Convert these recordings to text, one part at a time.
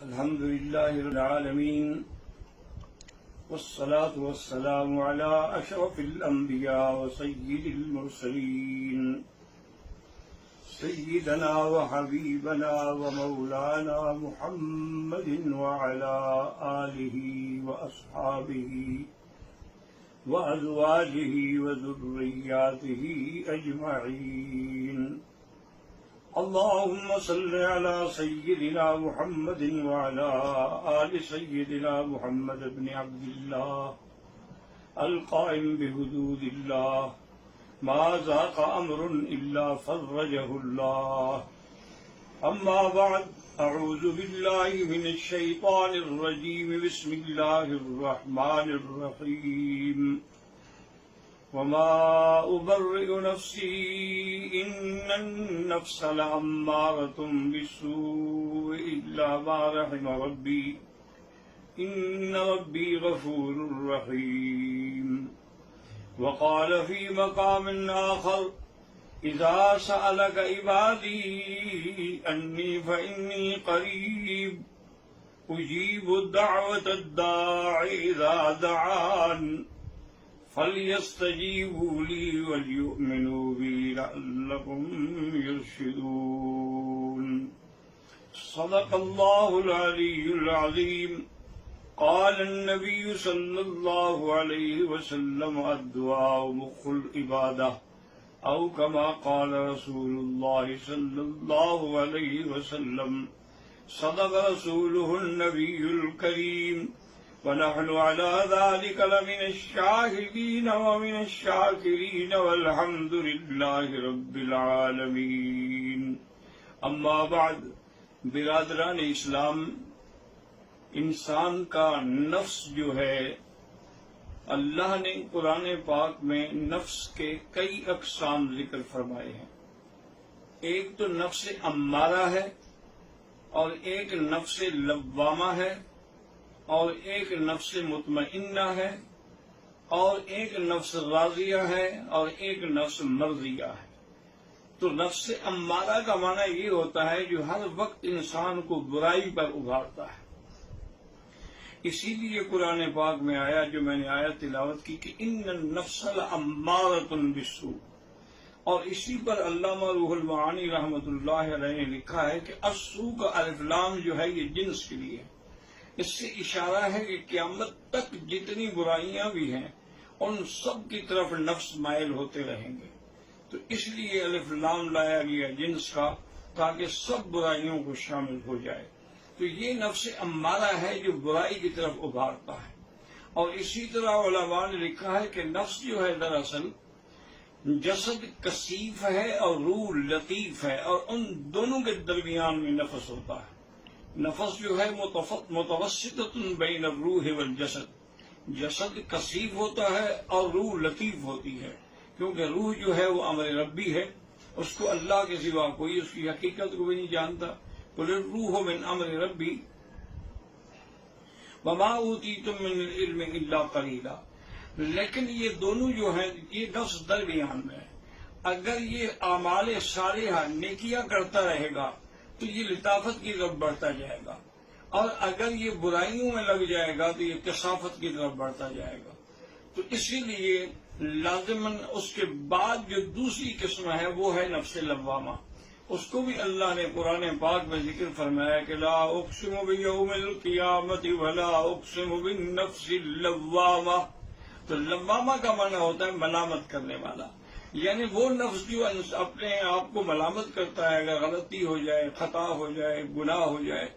الحمد لله رب العالمين والصلاة والسلام على أشرف الأنبياء وسيد المرسلين سيدنا وحبيبنا ومولانا محمد وعلى آله وأصحابه وأزواجه وذرياته أجمعين. اللهم صل على سيدنا محمد وعلى آل سيدنا محمد بن عبد الله القائم بحدود الله ما ذاق أمر إلا فرجه الله. أما بعد، أعوذ بالله من الشيطان الرجيم. بسم الله الرحمن الرحيم. وما أبرئ نفسي إن النفس لأمارة بالسوء إلا ما رحم ربي إن ربي غفور رحيم. وقال في مقام آخر: إذا سألك عبادي أني فإني قريب أجيب دعوة الداع إذا دعان فليستجيبوا لي وليؤمنوا بي لعلكم يرشدون. صدق الله العلي العظيم. قال النبي صلى الله عليه وسلم: الدعاء مخ العبادة، أو كما قال رسول الله صلى الله عليه وسلم. صدق رسوله النبي الكريم، ونحن على ذلك لمن الشاهدين ومن الشاكرين والحمد لله رب العالمين. اما بعد، برادران اسلام، انسان کا نفس جو ہے، اللہ نے قرآن پاک میں نفس کے کئی اقسام ذکر فرمائے ہیں. ایک تو نفس امارہ ہے، اور ایک نفس لوامہ ہے، اور ایک نفس مطمئنہ ہے، اور ایک نفس راضیہ ہے، اور ایک نفس مرضیہ ہے. تو نفس امارہ کا معنی یہ ہوتا ہے جو ہر وقت انسان کو برائی پر ابھارتا ہے. اسی لیے قرآن پاک میں آیا، جو میں نے آیت تلاوت کی، کہ ان النفس لامارۃ بالسوء. اور اسی پر علامہ روح المعانی رحمۃ اللہ علیہ نے لکھا ہے کہ السوء کا الف لام جو ہے یہ جنس کے لیے ہے. اس سے اشارہ ہے کہ قیامت تک جتنی برائیاں بھی ہیں ان سب کی طرف نفس مائل ہوتے رہیں گے. تو اس لیے الف لام لایا گیا جنس کا، تاکہ سب برائیوں کو شامل ہو جائے. تو یہ نفس امارہ ہے جو برائی کی طرف ابھارتا ہے. اور اسی طرح علماء نے لکھا ہے کہ نفس جو ہے دراصل جسد کثیف ہے اور روح لطیف ہے، اور ان دونوں کے درمیان میں نفس ہوتا ہے. نفس جو ہے متوسطۃ بین الروح والجسد، جسد کثیف ہوتا ہے اور روح لطیف ہوتی ہے، کیونکہ روح جو ہے وہ امر ربی ہے، اس کو اللہ کے سوا کوئی اس کی حقیقت کو بھی نہیں جانتا. قل الروح من امر ربی وما اوتیتم من العلم الا قلیلا. لیکن یہ دونوں جو ہیں، یہ نفس درمیان میں ہے. اگر یہ اعمال صالحہ نیکیاں کرتا رہے گا تو یہ لطافت کی طرف بڑھتا جائے گا، اور اگر یہ برائیوں میں لگ جائے گا تو یہ کثافت کی طرف بڑھتا جائے گا. تو اسی لیے لازماً اس کے بعد جو دوسری قسم ہے وہ ہے نفس لوامہ. اس کو بھی اللہ نے قرآن پاک میں ذکر فرمایا کہ لا اقسم بیوم القیامت ولا اقسم بالنفس اللوامہ. تو لوامہ کا معنی ہوتا ہے ملامت کرنے والا، یعنی وہ نفس جو اپنے آپ کو ملامت کرتا ہے. اگر غلطی ہو جائے، خطا ہو جائے، گناہ ہو جائے،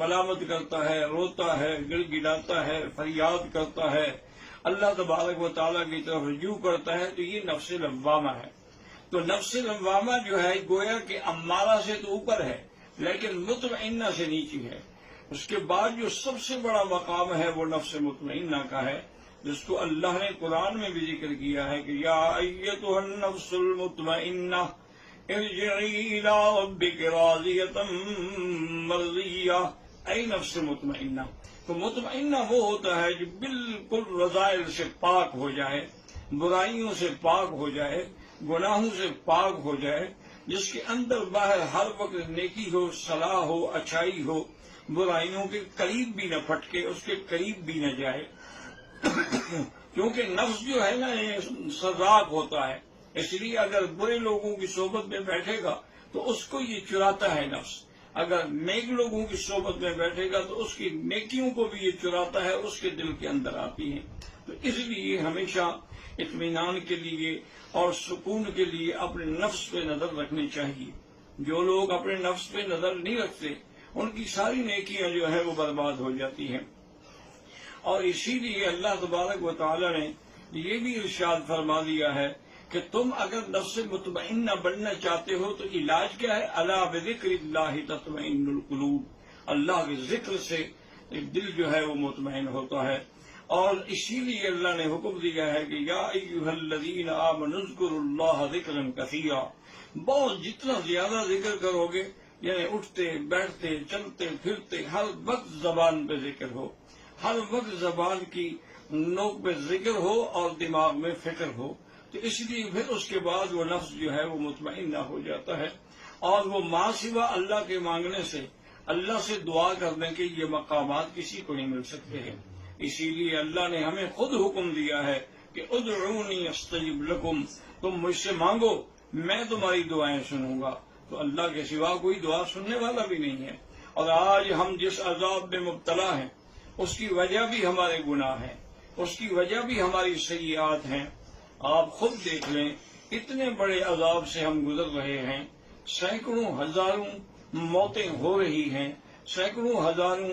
ملامت کرتا ہے، روتا ہے، گڑ گڑاتا ہے، فریاد کرتا ہے، اللہ تبارک و تعالیٰ کی طرف رجوع کرتا ہے، تو یہ نفس لوامہ ہے. تو نفس لوامہ جو ہے گویا کہ امارہ سے تو اوپر ہے لیکن مطمئنہ سے نیچی ہے. اس کے بعد جو سب سے بڑا مقام ہے وہ نفس مطمئنہ کا ہے، جس کو اللہ نے قرآن میں بھی ذکر کیا ہے کہ یا ایتھا النفس المطمئنہ ارجعی الی ربک راضیۃ مرضیہ. اے نفس مطمئنہ. تو مطمئنہ وہ ہوتا ہے جو بالکل رذائل سے پاک ہو جائے، برائیوں سے پاک ہو جائے، گناہوں سے پاک ہو جائے، جس کے اندر باہر ہر وقت نیکی ہو، صلاح ہو، اچھائی ہو، برائیوں کے قریب بھی نہ پھٹکے، اس کے قریب بھی نہ جائے کیونکہ نفس جو ہے نا یہ سزاق ہوتا ہے، اس لیے اگر برے لوگوں کی صحبت میں بیٹھے گا تو اس کو یہ چراتا ہے نفس، اگر نیک لوگوں کی صحبت میں بیٹھے گا تو اس کی نیکیوں کو بھی یہ چراتا ہے، اس کے دل کے اندر آتی ہیں۔ تو اس لیے ہمیشہ اطمینان کے لیے اور سکون کے لیے اپنے نفس پہ نظر رکھنی چاہیے۔ جو لوگ اپنے نفس پہ نظر نہیں رکھتے ان کی ساری نیکیاں جو ہے وہ برباد ہو جاتی ہیں، اور اسی لیے اللہ تبارک و تعالی نے یہ بھی ارشاد فرما دیا ہے کہ تم اگر نفس مطمئنہ بننا چاہتے ہو تو علاج کیا ہے؟ الا بذکر اللہ تطمئن القلوب، اللہ کے ذکر سے دل جو ہے وہ مطمئن ہوتا ہے۔ اور اسی لیے اللہ نے حکم دیا ہے کہ یا ایھا الذین آمنوا اذکروا اللہ ذکرا کثیرا، بہت جتنا زیادہ ذکر کرو گے، یعنی اٹھتے بیٹھتے چلتے پھرتے ہر وقت زبان پہ ذکر ہو، ہر وقت زبان کی نوک پہ ذکر ہو اور دماغ میں فکر ہو، تو اس لیے پھر اس کے بعد وہ نفس جو ہے وہ مطمئنہ ہو جاتا ہے، اور وہ ماں سوا اللہ کے مانگنے سے، اللہ سے دعا کرنے کے یہ مقامات کسی کو نہیں مل سکتے ہیں۔ اسی لیے اللہ نے ہمیں خود حکم دیا ہے کہ ادعونی استجب لکم، تم مجھ سے مانگو میں تمہاری دعائیں سنوں گا۔ تو اللہ کے سوا کوئی دعا سننے والا بھی نہیں ہے۔ اور آج ہم جس عذاب میں مبتلا ہیں اس کی وجہ بھی ہمارے گناہ ہیں، اس کی وجہ بھی ہماری سیئات ہیں۔ آپ خود دیکھ لیں، اتنے بڑے عذاب سے ہم گزر رہے ہیں، سینکڑوں ہزاروں موتیں ہو رہی ہیں، سینکڑوں ہزاروں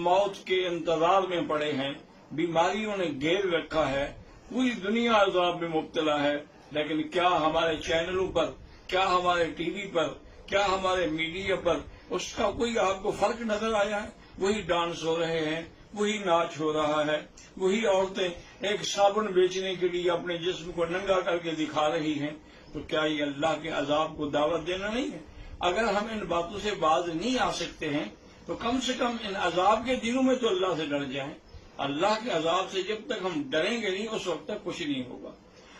موت کے انتظار میں پڑے ہیں، بیماریوں نے گھیر رکھا ہے، پوری دنیا عذاب میں مبتلا ہے، لیکن کیا ہمارے چینلوں پر، کیا ہمارے ٹی وی پر، کیا ہمارے میڈیا پر اس کا کوئی آپ کو فرق نظر آیا ہے؟ وہی ڈانس ہو رہے ہیں، وہی ناچ ہو رہا ہے، وہی عورتیں ایک صابن بیچنے کے لیے اپنے جسم کو ننگا کر کے دکھا رہی ہیں۔ تو کیا یہ اللہ کے عذاب کو دعوت دینا نہیں ہے؟ اگر ہم ان باتوں سے باز نہیں آ سکتے ہیں تو کم سے کم ان عذاب کے دنوں میں تو اللہ سے ڈر جائیں۔ اللہ کے عذاب سے جب تک ہم ڈریں گے نہیں اس وقت تک کچھ نہیں ہوگا۔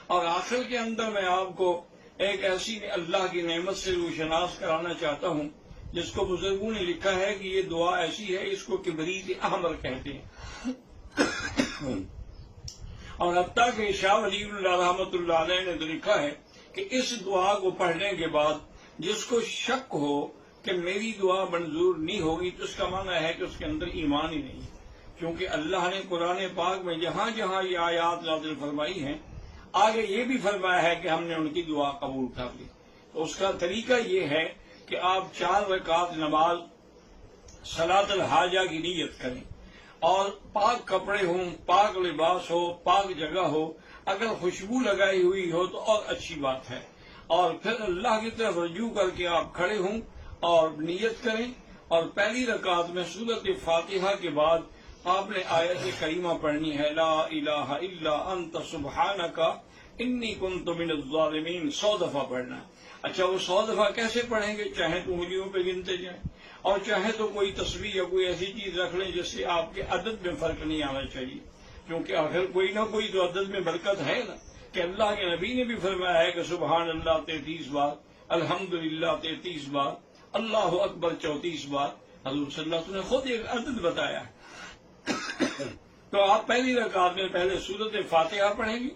اور آخر کے اندر میں آپ کو ایک ایسی اللہ کی نعمت سے روشناس کرانا چاہتا ہوں جس کو بزرگوں نے لکھا ہے کہ یہ دعا ایسی ہے، اس کو کبریت احمر کہتے ہیں۔ اور حتیٰ کہ شاہ ولی اللہ رحمۃ اللہ علیہ نے تو لکھا ہے کہ اس دعا کو پڑھنے کے بعد جس کو شک ہو کہ میری دعا منظور نہیں ہوگی تو اس کا معنی ہے کہ اس کے اندر ایمان ہی نہیں، کیونکہ اللہ نے قرآن پاک میں جہاں جہاں یہ آیات نازل فرمائی ہیں آگے یہ بھی فرمایا ہے کہ ہم نے ان کی دعا قبول کر لی۔ تو اس کا طریقہ یہ ہے کہ آپ 4 رکعت نماز صلاۃ الحاجہ کی نیت کریں، اور پاک کپڑے ہوں، پاک لباس ہو، پاک جگہ ہو، اگر خوشبو لگائی ہوئی ہو تو اور اچھی بات ہے، اور پھر اللہ کی طرف رجوع کر کے آپ کھڑے ہوں اور نیت کریں، اور پہلی رکعت میں سورۃ فاتحہ کے بعد آپ نے آیت کریمہ پڑھنی ہے، لا الہ الا انت سبحانک انی کنت من الظالمین، 100 دفعہ پڑھنا ہے۔ اچھا وہ 100 دفعہ کیسے پڑھیں گے؟ چاہے تو انگلیوں پہ گنتے جائیں، اور چاہے تو کوئی تسبیح یا کوئی ایسی چیز رکھ لیں جس سے آپ کے عدد میں فرق نہیں آنا چاہیے، کیونکہ آخر کوئی نہ کوئی تو عدد میں برکت ہے نا، کہ اللہ کے نبی نے بھی فرمایا ہے کہ سبحان اللہ 33 بار، الحمدللہ 33 بار، اللہ اکبر 34 بار، حضور صلی اللہ علیہ وسلم نے خود ایک عدد بتایا ہے۔ تو آپ پہلی رکعت میں پہلے سورۃ فاتحہ پڑھیں گے،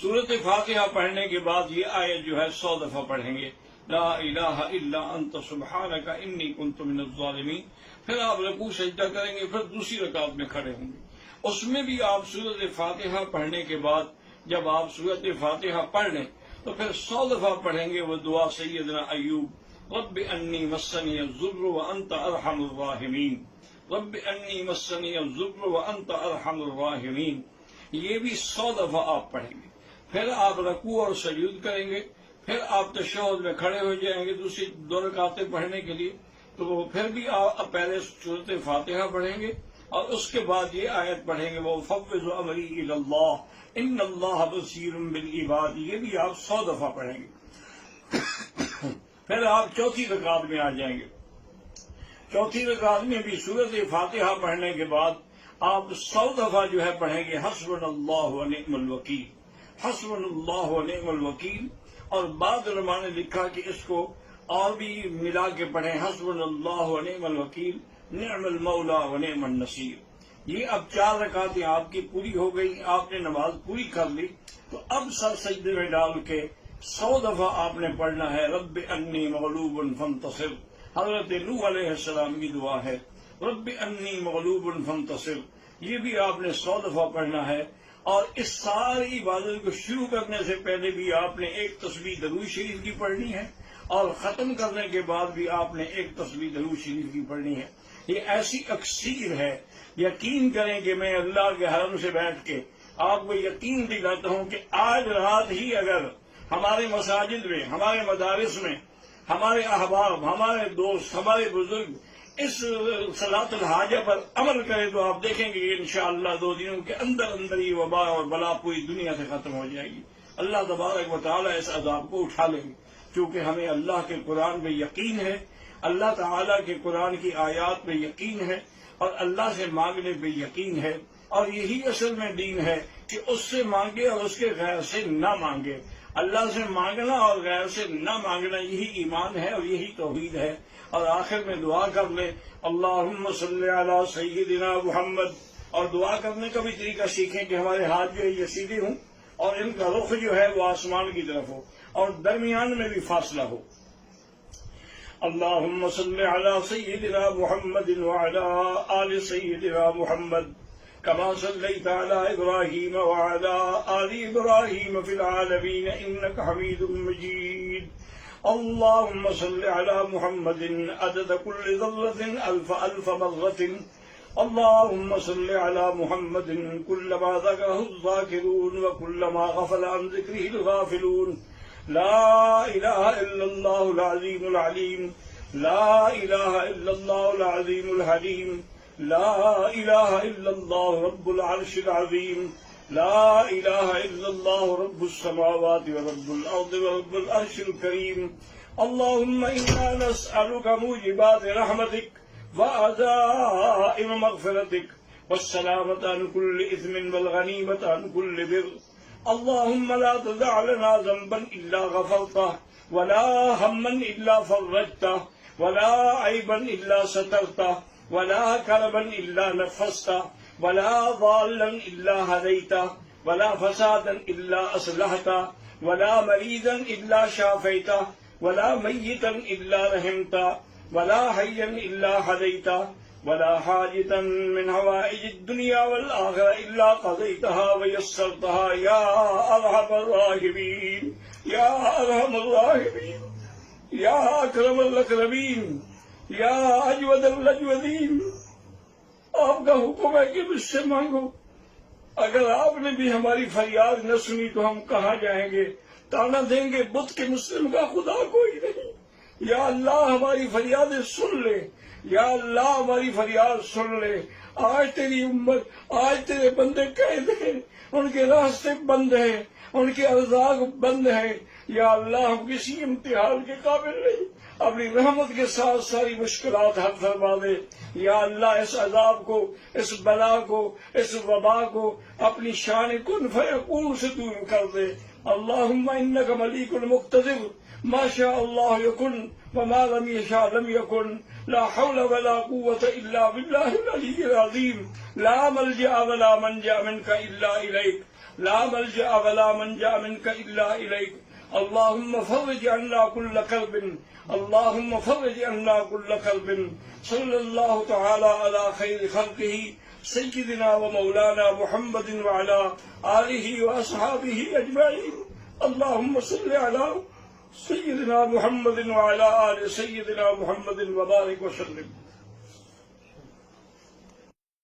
سورۃ فاتحہ پڑھنے کے بعد یہ آیت جو ہے 100 دفعہ پڑھیں گے، لا الہ الا انت سبحانک انی کنت من الظالمین۔ پھر آپ رکوع سجدہ کریں گے، پھر دوسری رکعت میں کھڑے ہوں گے، اس میں بھی آپ سورۃ فاتحہ پڑھنے کے بعد جب آپ سورۃ فاتحہ پڑھ لیں تو پھر 100 دفعہ پڑھیں گے وہ دعا سیدنا ایوب، رب انی مسنی الضر وانت ارحم الراحمین، رب انی مسنی الضر وانت ارحم الراحمین، یہ بھی 100 دفعہ آپ پڑھیں گے۔ پھر آپ رکوع اور سجود کریں گے، پھر آپ تشہد میں کھڑے ہو جائیں گے دوسری 2 رکعتیں پڑھنے کے لیے، تو پھر بھی آپ پہلے سورۃ فاتحہ پڑھیں گے اور اس کے بعد یہ آیت پڑھیں گے، وَأُفَوِّضُ أَمْرِي إِلَى اللَّهِ إِنَّ اللَّهَ بَصِيرٌ بِالْعِبَادِ، یہ بھی آپ 100 دفعہ پڑھیں گے۔ پھر آپ چوتھی رکعت میں آ جائیں گے، چوتھی رکعت میں بھی سورۃ فاتحہ پڑھنے کے بعد آپ 100 دفعہ جو ہے پڑھیں گے، حسبنا اللہ ونعم الوکیل، حسبنا اللہ ونعم الوکیل، اور بعض علماء نے لکھا کہ اس کو اور بھی ملا کے پڑھیں، حسبنا اللہ و نعم الوکیل نعم المولا و نعم النصیر۔ یہ اب 4 رکعتیں آپ کی پوری ہو گئی، آپ نے نماز پوری کر لی، تو اب سر سجدے میں ڈال کے 100 دفعہ آپ نے پڑھنا ہے رب انی مغلوب فانتصر۔ حضرت نوح علیہ السلام کی دعا ہے، رب انی مغلوب فانتصر، یہ بھی آپ نے 100 دفعہ پڑھنا ہے۔ اور اس ساری عبادت کو شروع کرنے سے پہلے بھی آپ نے ایک تسبیح درود شریف کی پڑھنی ہے، اور ختم کرنے کے بعد بھی آپ نے ایک تسبیح درود شریف کی پڑھنی ہے۔ یہ ایسی اکثیر ہے، یقین کریں کہ میں اللہ کے حرم سے بیٹھ کے آپ کو یقین دلاتا ہوں کہ آج رات ہی اگر ہمارے مساجد میں، ہمارے مدارس میں، ہمارے احباب، ہمارے دوست، ہمارے بزرگ اس صلاۃ الحاجہ پر عمل کرے تو آپ دیکھیں گے انشاءاللہ 2 دنوں کے اندر اندر یہ وبا اور بلا پوری دنیا سے ختم ہو جائے گی۔ اللہ تبارک و تعالیٰ اس عذاب کو اٹھا لیں گے، کیونکہ ہمیں اللہ کے قرآن پہ یقین ہے، اللہ تعالیٰ کے قرآن کی آیات پہ یقین ہے، اور اللہ سے مانگنے پہ یقین ہے، اور یہی اصل میں دین ہے کہ اس سے مانگے اور اس کے غیر سے نہ مانگے۔ اللہ سے مانگنا اور غیر سے نہ مانگنا یہی ایمان ہے اور یہی توحید ہے۔ اور آخر میں دعا کر لیں اللہم صلی علی سیدنا محمد، اور دعا کرنے کا بھی طریقہ سیکھیں کہ ہمارے ہاتھ جو ہے یہ سیدھے ہوں اور ان کا رخ جو ہے وہ آسمان کی طرف ہو اور درمیان میں بھی فاصلہ ہو۔ اللہم صلی علی سیدنا محمد وعلی آل سیدنا محمد كما صليت على إبراهيم وعلى آل إبراهيم في العالمين إنك حميد مجيد۔ اللهم صل على محمد عدد كل ذرة ألف مرة۔ اللهم صل على محمد كلما ذكره الذاكرون وكلما غفل عن ذكره الغافلون۔ لا إله إلا الله العظيم العليم، لا إله إلا الله العظيم الحليم، لا إله إلا الله رب العرش العظيم، لا إله إلا الله رب السماوات ورب الأرض ورب العرش الكريم۔ اللهم إنا نسألك موجبات رحمتك وعزائم مغفرتك والسلامة عن كل إثم والغنيمة عن كل بر۔ اللهم لا تدع لنا ذنبا إلا غفرته، ولا هما إلا فرجته، ولا عيبا إلا سترته، ولا كربا إلا نفسته، ولا ضالا إلا هديته، ولا فسادا إلا أصلحته، ولا مريضا إلا شافيته، ولا ميتا إلا رحمته، ولا حيا إلا هديته، ولا حاجة من حوائج الدنيا والآخرة إلا قضيتها ويسرتها يا أرحم الراحمين، يا أرحم الراحمين، يا أكرم الأكرمين، یا اجود الاجودین۔ آپ کا حکم ہے کہ مجھ سے مانگو، اگر آپ نے بھی ہماری فریاد نہ سنی تو ہم کہاں جائیں گے؟ تانا دیں گے بت کے مسلم کا خدا کوئی نہیں۔ یا اللہ ہماری فریادیں سن لے، یا اللہ ہماری فریاد سن لے۔ آج تیری امت، آج تیرے بندے قید ہیں، ان کے راستے بند ہیں، ان کے ارزاق بند ہیں۔ یا اللہ ہم کسی امتحان کے قابل نہیں، اپنی رحمت کے ساتھ ساری مشکلات حل فرما دے۔ یا اللہ اس عذاب کو، اس بلا کو، اس وبا کو اپنی شان کن فیکون سے دور کر دے۔ اللہم انک ملیک مقتدر، ما شاء اللہ یکن وما لم یشاء لم یکن، لا حول ولا قوة الا باللہ العلی العظیم۔ لا ملجأ ولا منجأ منک الا الیک، لا ملجأ ولا منجأ منک الا الیک۔ اللہم فرج عنا کل کرب، اللہم فرج عنا کل کرب۔ صلی اللہ تعالی علی خیر خلقہ سیدنا و مولانا محمد وعلی آلہ و اصحابہ اجمعین۔ اللہم صلی علی سیدنا محمد وعلی آل سیدنا محمد وبارک وسلم۔